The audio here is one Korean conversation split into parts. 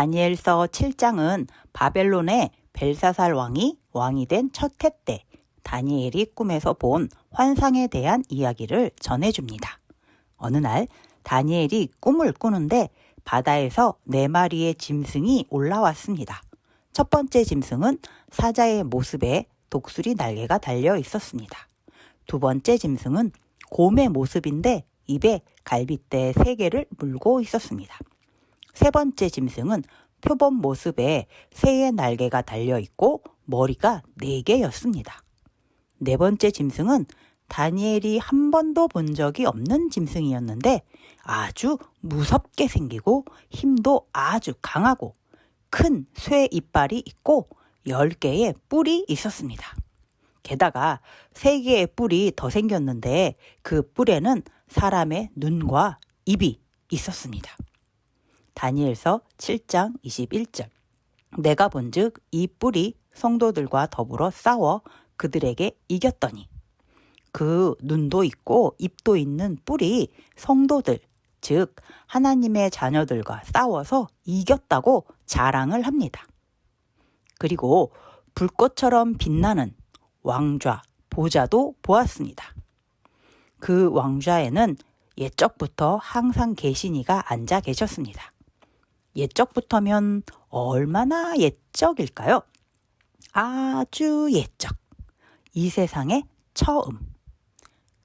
다니엘서 7장은 바벨론의 벨사살 왕이 된 첫 해 때 다니엘이 꿈에서 본 환상에 대한 이야기를 전해줍니다. 어느 날 다니엘이 꿈을 꾸는데 바다에서 4마리의 짐승이 올라왔습니다. 첫 번째 짐승은 사자의 모습에 독수리 날개가 달려 있었습니다. 두 번째 짐승은 곰의 모습인데 입에 갈빗대 3개를 물고 있었습니다. 세 번째 짐승은 표범 모습에 새의 날개가 달려있고 머리가 4개였습니다. 네 번째 짐승은 다니엘이 한 번도 본 적이 없는 짐승이었는데 아주 무섭게 생기고 힘도 아주 강하고 큰 쇠 이빨이 있고 10개의 뿔이 있었습니다. 게다가 3개의 뿔이 더 생겼는데 그 뿔에는 사람의 눈과 입이 있었습니다. 다니엘서 7장 21절. 내가 본즉 이 뿔이 성도들과 더불어 싸워 그들에게 이겼더니 그 눈도 있고 입도 있는 뿔이 성도들, 즉 하나님의 자녀들과 싸워서 이겼다고 자랑을 합니다. 그리고 불꽃처럼 빛나는 왕좌, 보좌도 보았습니다. 그 왕좌에는 옛적부터 항상 계신 이가 앉아 계셨습니다. 옛적부터면 얼마나 옛적일까요? 아주 옛적. 이 세상의 처음.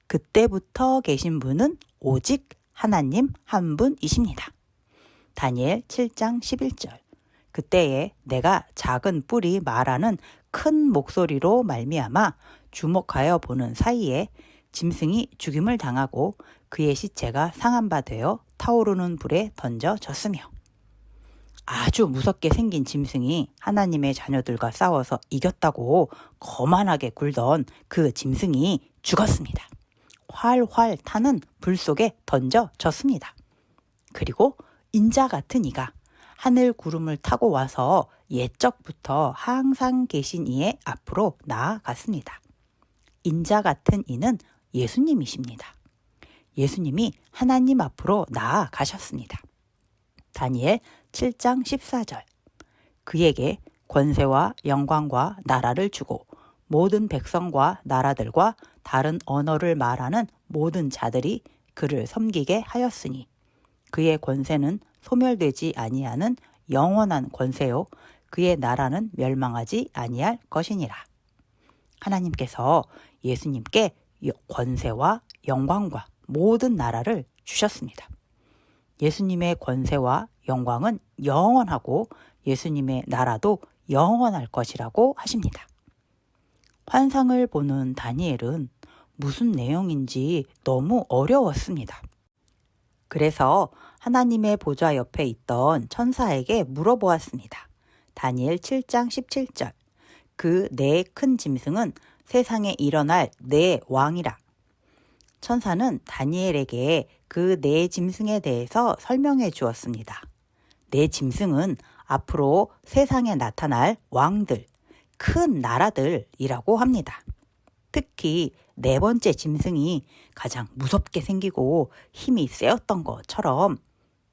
그때부터 계신 분은 오직 하나님 한 분이십니다. 다니엘 7장 11절. 그때에 내가 작은 뿔이 말하는 큰 목소리로 말미암아 주목하여 보는 사이에 짐승이 죽임을 당하고 그의 시체가 상한 바 되어 타오르는 불에 던져졌으며 아주 무섭게 생긴 짐승이 하나님의 자녀들과 싸워서 이겼다고 거만하게 굴던 그 짐승이 죽었습니다. 활활 타는 불 속에 던져졌습니다. 그리고 인자 같은 이가 하늘 구름을 타고 와서 옛적부터 항상 계신 이의 앞으로 나아갔습니다. 인자 같은 이는 예수님이십니다. 예수님이 하나님 앞으로 나아가셨습니다. 다니엘 7장 14절. 그에게 권세와 영광과 나라를 주고 모든 백성과 나라들과 다른 언어를 말하는 모든 자들이 그를 섬기게 하였으니 그의 권세는 소멸되지 아니하는 영원한 권세요 그의 나라는 멸망하지 아니할 것이니라. 하나님께서 예수님께 권세와 영광과 모든 나라를 주셨습니다. 예수님의 권세와 영광은 영원하고 예수님의 나라도 영원할 것이라고 하십니다. 환상을 보는 다니엘은 무슨 내용인지 너무 어려웠습니다. 그래서 하나님의 보좌 옆에 있던 천사에게 물어보았습니다. 다니엘 7장 17절. 그 4큰 짐승은 세상에 일어날 4왕이라. 천사는 다니엘에게 그 4짐승에 대해서 설명해 주었습니다. 4짐승은 앞으로 세상에 나타날 왕들, 큰 나라들이라고 합니다. 특히 4번째 짐승이 가장 무섭게 생기고 힘이 세었던 것처럼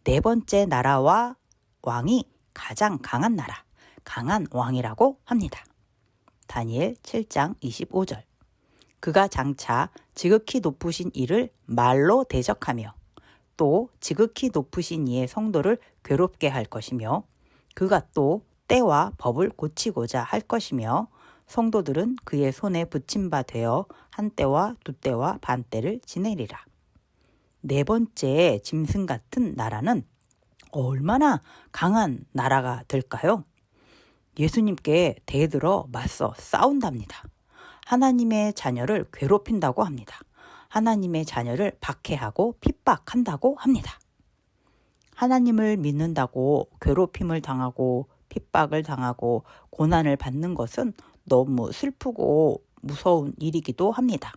4번째 나라와 왕이 가장 강한 나라, 강한 왕이라고 합니다. 다니엘 7장 25절. 그가 장차 지극히 높으신 이를 말로 대적하며 또 지극히 높으신 이의 성도를 괴롭게 할 것이며 그가 또 때와 법을 고치고자 할 것이며 성도들은 그의 손에 붙임 바 되어 한 때와 두 때와 반 때를 지내리라. 4번째 짐승 같은 나라는 얼마나 강한 나라가 될까요? 예수님께 대들어 맞서 싸운답니다. 하나님의 자녀를 괴롭힌다고 합니다. 하나님의 자녀를 박해하고 핍박한다고 합니다. 하나님을 믿는다고 괴롭힘을 당하고 핍박을 당하고 고난을 받는 것은 너무 슬프고 무서운 일이기도 합니다.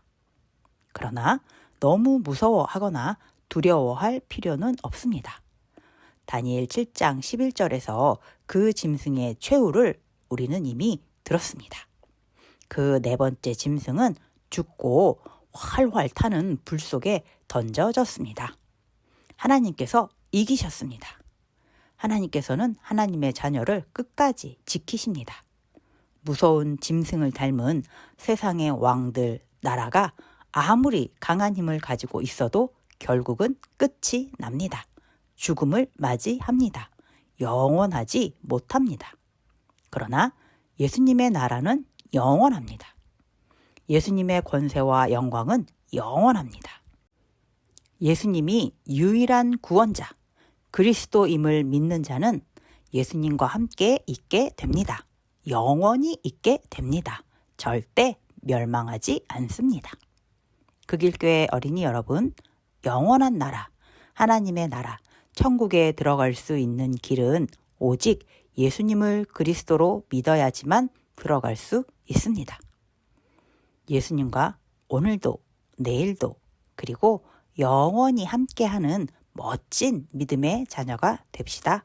그러나 너무 무서워하거나 두려워할 필요는 없습니다. 다니엘 7장 11절에서 그 짐승의 최후를 우리는 이미 들었습니다. 그 4번째 짐승은 죽고 활활 타는 불 속에 던져졌습니다. 하나님께서 이기셨습니다. 하나님께서는 하나님의 자녀를 끝까지 지키십니다. 무서운 짐승을 닮은 세상의 왕들, 나라가 아무리 강한 힘을 가지고 있어도 결국은 끝이 납니다. 죽음을 맞이합니다. 영원하지 못합니다. 그러나 예수님의 나라는 영원합니다. 예수님의 권세와 영광은 영원합니다. 예수님이 유일한 구원자, 그리스도임을 믿는 자는 예수님과 함께 있게 됩니다. 영원히 있게 됩니다. 절대 멸망하지 않습니다. 극일교회 어린이 여러분, 영원한 나라, 하나님의 나라, 천국에 들어갈 수 있는 길은 오직 예수님을 그리스도로 믿어야지만 들어갈 수 있습니다. 예수님과 오늘도, 내일도, 그리고 영원히 함께하는 멋진 믿음의 자녀가 됩시다.